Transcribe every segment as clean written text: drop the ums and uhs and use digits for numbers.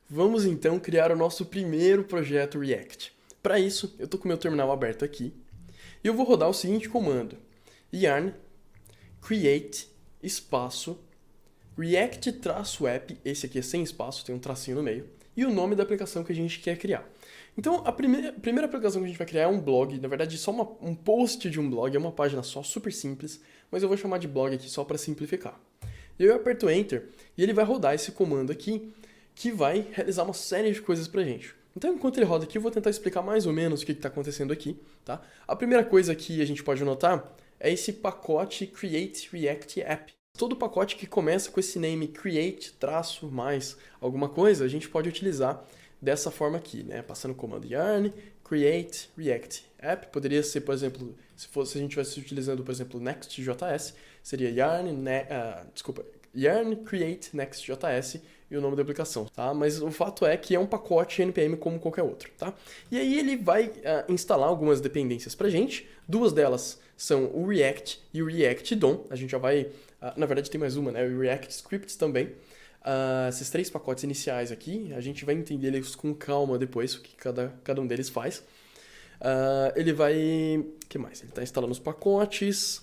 Vamos então criar o nosso primeiro projeto React. Para isso, eu estou com o meu terminal aberto aqui e eu vou rodar o seguinte comando: yarn create espaço React-app, esse aqui é sem espaço, tem um tracinho no meio, e o nome da aplicação que a gente quer criar. Então, a primeira aplicação que a gente vai criar é um blog, na verdade só um post de um blog, é uma página só, super simples, mas eu vou chamar de blog aqui só para simplificar. Eu aperto Enter e ele vai rodar esse comando aqui, que vai realizar uma série de coisas pra gente. Então, enquanto ele roda aqui, eu vou tentar explicar mais ou menos o que está acontecendo aqui, tá? A primeira coisa que a gente pode notar é esse pacote Create React App. Todo pacote que começa com esse name create, traço, mais alguma coisa, a gente pode utilizar dessa forma aqui, né? Passando o comando yarn, create, react app. Poderia ser, por exemplo, se a gente estivesse utilizando, por exemplo, Next.js, seria yarn create Next.js e o nome da aplicação, tá? Mas o fato é que é um pacote NPM como qualquer outro, tá? E aí ele vai instalar algumas dependências pra gente. Duas delas são o React e o React DOM. A gente já vai... na verdade tem mais uma, né? O React Scripts também. Esses três pacotes iniciais aqui, a gente vai entender eles com calma depois, o que cada um deles faz. Ele vai... O que mais? Ele está instalando os pacotes,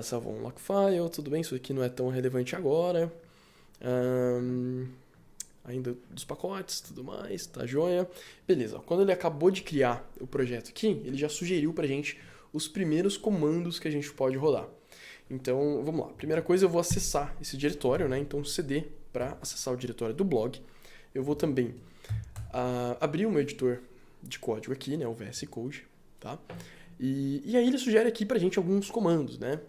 salvou um lock file, tudo bem, isso aqui não é tão relevante agora. Ainda dos pacotes, tudo mais, tá joia. Beleza, quando ele acabou de criar o projeto aqui, ele já sugeriu pra gente os primeiros comandos que a gente pode rodar. Então, vamos lá. Primeira coisa, eu vou acessar esse diretório, né? Então, cd para acessar o diretório do blog. Eu vou também abrir o meu editor de código aqui, né? O VS Code, tá? E aí ele sugere aqui pra gente alguns comandos, né?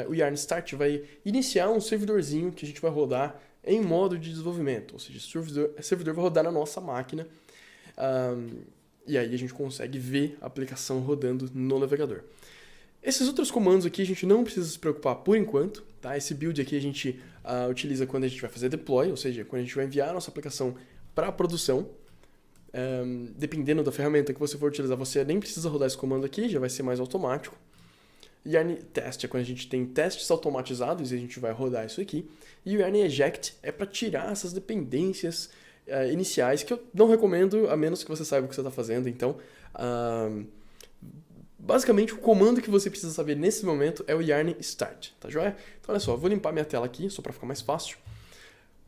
O yarn start vai iniciar um servidorzinho que a gente vai rodar em modo de desenvolvimento, ou seja, o servidor vai rodar na nossa máquina, e aí a gente consegue ver a aplicação rodando no navegador. Esses outros comandos aqui a gente não precisa se preocupar por enquanto, tá? Esse build aqui a gente utiliza quando a gente vai fazer deploy, ou seja, quando a gente vai enviar a nossa aplicação para a produção. Dependendo da ferramenta que você for utilizar, você nem precisa rodar esse comando aqui, já vai ser mais automático. Yarn test é quando a gente tem testes automatizados e a gente vai rodar isso aqui. E o yarn eject é para tirar essas dependências iniciais, que eu não recomendo, a menos que você saiba o que você está fazendo. Então, basicamente, o comando que você precisa saber nesse momento é o yarn start, tá joia? Então, olha só, eu vou limpar minha tela aqui, só para ficar mais fácil.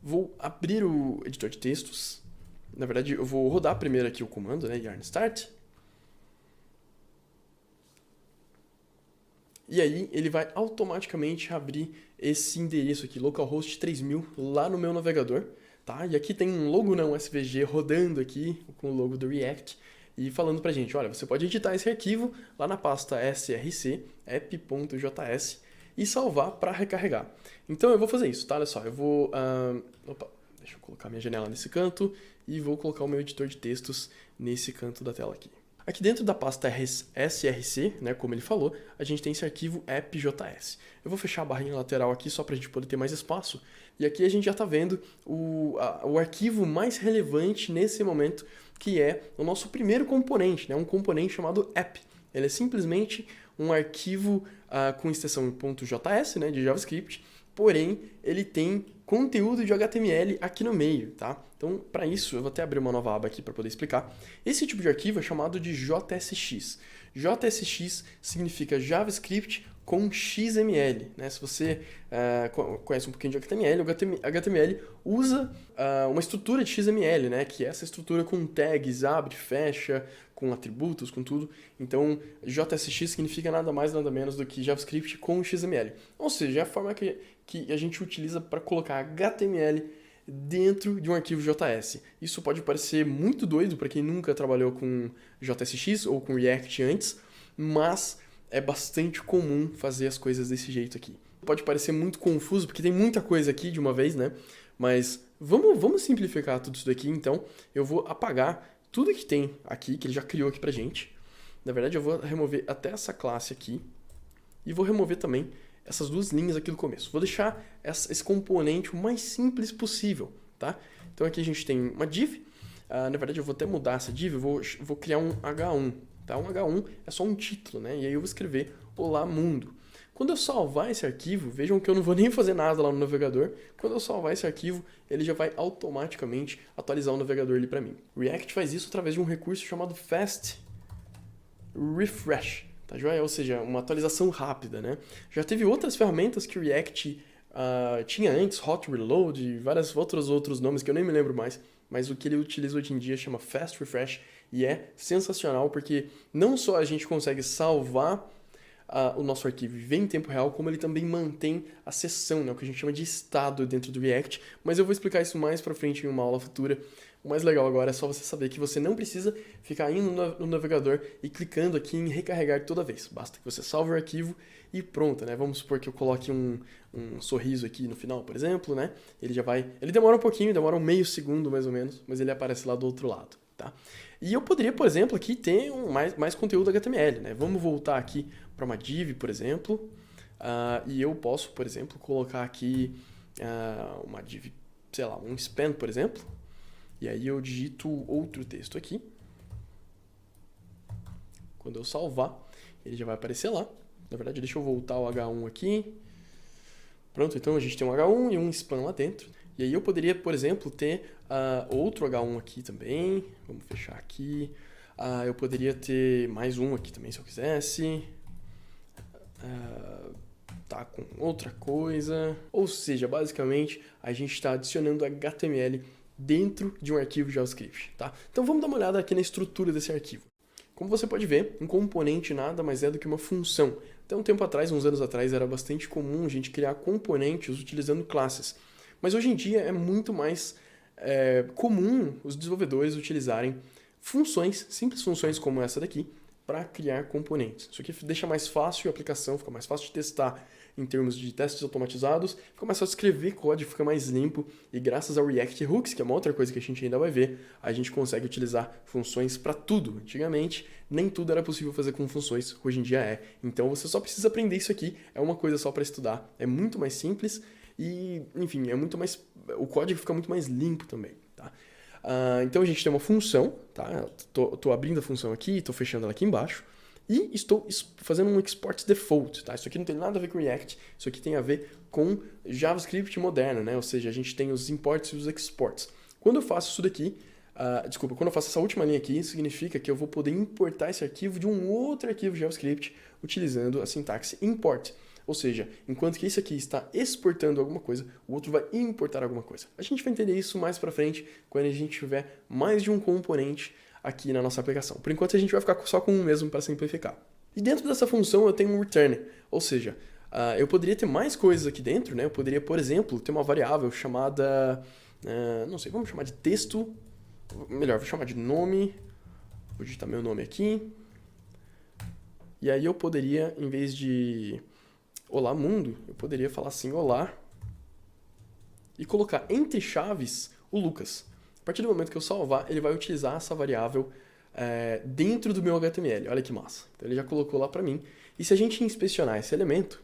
Vou abrir o editor de textos. Na verdade, eu vou rodar primeiro aqui o comando, né, yarn start. E aí, ele vai automaticamente abrir esse endereço aqui, localhost 3000, lá no meu navegador, tá? E aqui tem um logo não SVG rodando aqui, com o logo do React, e falando pra gente, olha, você pode editar esse arquivo lá na pasta src, app.js, e salvar para recarregar. Então eu vou fazer isso, tá? Olha só, eu vou... deixa eu colocar minha janela nesse canto, e vou colocar o meu editor de textos nesse canto da tela aqui. Aqui dentro da pasta src, né, como ele falou, a gente tem esse arquivo app.js. Eu vou fechar a barrinha lateral aqui só para a gente poder ter mais espaço. E aqui a gente já está vendo o arquivo mais relevante nesse momento, que é o nosso primeiro componente, né, um componente chamado app. Ele é simplesmente um arquivo com extensão .js, né, de JavaScript, porém ele tem conteúdo de HTML aqui no meio, tá? Então, para isso, eu vou até abrir uma nova aba aqui para poder explicar. Esse tipo de arquivo é chamado de JSX. JSX significa JavaScript com XML, né? Se você conhece um pouquinho de HTML, o HTML usa uma estrutura de XML, né? Que é essa estrutura com tags, abre, fecha, com atributos, com tudo. Então, JSX significa nada mais, nada menos do que JavaScript com XML. Ou seja, é a forma que a gente utiliza para colocar HTML dentro de um arquivo JS. Isso pode parecer muito doido para quem nunca trabalhou com JSX ou com React antes, mas é bastante comum fazer as coisas desse jeito aqui. Pode parecer muito confuso, porque tem muita coisa aqui de uma vez, né? Mas vamos simplificar tudo isso daqui, então. Eu vou apagar tudo que tem aqui, que ele já criou aqui pra gente. Na verdade, eu vou remover até essa classe aqui. E vou remover também essas duas linhas aqui do começo. Vou deixar esse componente o mais simples possível, tá? Então aqui a gente tem uma div. Na verdade, eu vou até mudar essa div, eu vou criar um H1, tá? Um H1 é só um título, né? E aí eu vou escrever Olá Mundo. Quando eu salvar esse arquivo, vejam que eu não vou nem fazer nada lá no navegador. Quando eu salvar esse arquivo, ele já vai automaticamente atualizar o navegador ali para mim. React faz isso através de um recurso chamado Fast Refresh, tá joia? Ou seja, uma atualização rápida, né? Já teve outras ferramentas que o React tinha antes, Hot Reload e vários outros nomes que eu nem me lembro mais, mas o que ele utiliza hoje em dia chama Fast Refresh e é sensacional porque não só a gente consegue salvar o nosso arquivo e ver em tempo real, como ele também mantém a seção, né, o que a gente chama de estado dentro do React, mas eu vou explicar isso mais pra frente em uma aula futura. O mais legal agora é só você saber que você não precisa ficar indo no navegador e clicando aqui em recarregar toda vez. Basta que você salve o arquivo e pronto, né? Vamos supor que eu coloque um sorriso aqui no final, por exemplo, né? Ele já vai... Ele demora um pouquinho, demora um meio segundo mais ou menos, mas ele aparece lá do outro lado, tá? E eu poderia, por exemplo, aqui ter mais conteúdo HTML, né? Vamos voltar aqui para uma div, por exemplo, e eu posso, por exemplo, colocar aqui uma div, sei lá, um span, por exemplo, e aí eu digito outro texto aqui. Quando eu salvar, ele já vai aparecer lá. Na verdade, deixa eu voltar o H1 aqui. Pronto, então a gente tem um H1 e um span lá dentro. E aí eu poderia, por exemplo, ter outro H1 aqui também. Vamos fechar aqui. Eu poderia ter mais um aqui também, se eu quisesse. Tá com outra coisa. Ou seja, basicamente, a gente está adicionando HTML dentro de um arquivo JavaScript, tá? Então vamos dar uma olhada aqui na estrutura desse arquivo. Como você pode ver, um componente nada mais é do que uma função. Até um tempo atrás, uns anos atrás, era bastante comum a gente criar componentes utilizando classes. Mas hoje em dia é muito mais comum os desenvolvedores utilizarem funções, simples funções como essa daqui, para criar componentes. Isso aqui deixa mais fácil a aplicação, fica mais fácil de testar em termos de testes automatizados, fica mais fácil de escrever código, fica mais limpo, e graças ao React Hooks, que é uma outra coisa que a gente ainda vai ver, a gente consegue utilizar funções para tudo. Antigamente, nem tudo era possível fazer com funções, hoje em dia é. Então você só precisa aprender isso aqui, é uma coisa só para estudar, é muito mais simples e, enfim, o código fica muito mais limpo também, tá? Então a gente tem uma função, tá? Tô abrindo a função aqui, tô fechando ela aqui embaixo, e estou fazendo um export default, tá? Isso aqui não tem nada a ver com React, isso aqui tem a ver com JavaScript moderno, né? Ou seja, a gente tem os imports e os exports. Quando eu faço isso daqui, quando eu faço essa última linha aqui, significa que eu vou poder importar esse arquivo de um outro arquivo JavaScript utilizando a sintaxe import. Ou seja, enquanto que esse aqui está exportando alguma coisa, o outro vai importar alguma coisa. A gente vai entender isso mais pra frente, quando a gente tiver mais de um componente aqui na nossa aplicação. Por enquanto a gente vai ficar só com um mesmo para simplificar. E dentro dessa função eu tenho um return, ou seja, eu poderia ter mais coisas aqui dentro, né? Eu poderia, por exemplo, ter uma variável chamada, não sei, vamos chamar de texto, melhor, vou chamar de nome, vou digitar meu nome aqui, e aí eu poderia, em vez de olá mundo, eu poderia falar assim, olá, e colocar entre chaves o Lucas. A partir do momento que eu salvar, ele vai utilizar essa variável dentro do meu HTML. Olha que massa. Então ele já colocou lá para mim. E se a gente inspecionar esse elemento,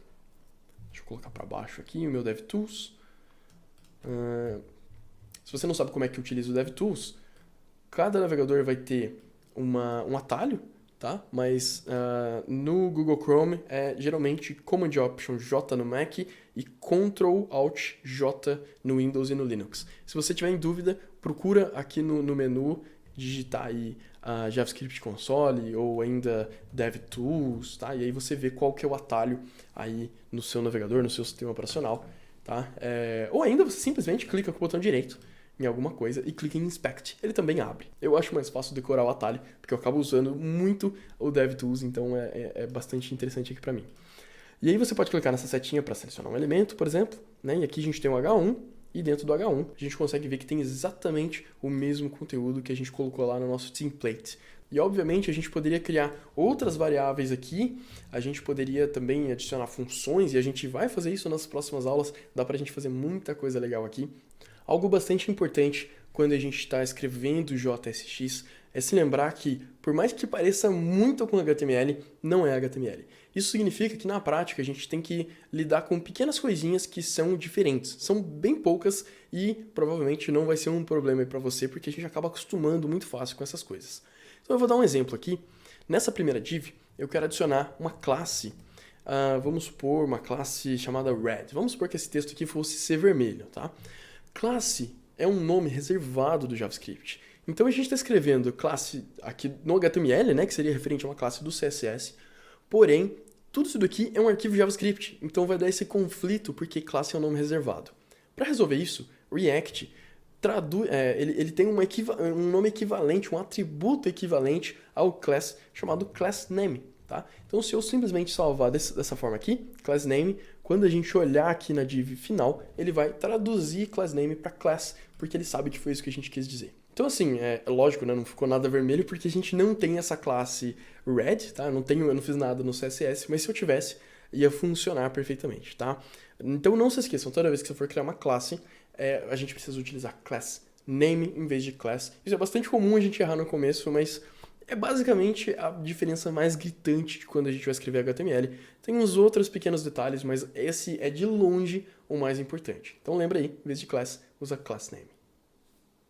deixa eu colocar para baixo aqui o meu DevTools. Se você não sabe como é que utiliza o DevTools, cada navegador vai ter um atalho, tá? Mas no Google Chrome é geralmente Command Option J no Mac e Ctrl Alt J no Windows e no Linux. Se você tiver em dúvida, procura aqui no menu, digitar aí JavaScript Console ou ainda DevTools, tá? E aí você vê qual que é o atalho aí no seu navegador, no seu sistema operacional, tá? Ou ainda você simplesmente clica com o botão direito em alguma coisa e clica em Inspect. Ele também abre. Eu acho mais fácil decorar o atalho, porque eu acabo usando muito o DevTools, então é bastante interessante aqui para mim. E aí você pode clicar nessa setinha para selecionar um elemento, por exemplo, né? E aqui a gente tem o H1, e dentro do H1 a gente consegue ver que tem exatamente o mesmo conteúdo que a gente colocou lá no nosso template. E obviamente a gente poderia criar outras variáveis aqui, a gente poderia também adicionar funções, e a gente vai fazer isso nas próximas aulas, dá pra gente fazer muita coisa legal aqui. Algo bastante importante quando a gente está escrevendo JSX é se lembrar que, por mais que pareça muito com HTML, não é HTML. Isso significa que, na prática, a gente tem que lidar com pequenas coisinhas que são diferentes. São bem poucas e provavelmente não vai ser um problema para você, porque a gente acaba acostumando muito fácil com essas coisas. Então eu vou dar um exemplo aqui. Nessa primeira div, eu quero adicionar uma classe vamos supor, uma classe chamada red. Vamos supor que esse texto aqui fosse ser vermelho, tá? Classe é um nome reservado do JavaScript. Então a gente está escrevendo classe aqui no HTML, né, que seria referente a uma classe do CSS, porém, tudo isso daqui é um arquivo JavaScript, então vai dar esse conflito porque classe é um nome reservado. Para resolver isso, React ele tem um nome equivalente, um atributo equivalente ao class chamado className. Tá? Então, se eu simplesmente salvar dessa forma aqui, className, quando a gente olhar aqui na div final, ele vai traduzir className para class, porque ele sabe que foi isso que a gente quis dizer. Então, assim, é lógico, né, não ficou nada vermelho, porque a gente não tem essa classe red, tá? Eu não fiz nada no CSS, mas se eu tivesse, ia funcionar perfeitamente, tá? Então, não se esqueçam, toda vez que você for criar uma classe, a gente precisa utilizar className em vez de class. Isso é bastante comum a gente errar no começo, mas é basicamente a diferença mais gritante de quando a gente vai escrever HTML. Tem uns outros pequenos detalhes, mas esse é de longe o mais importante. Então lembra aí, em vez de class, usa className.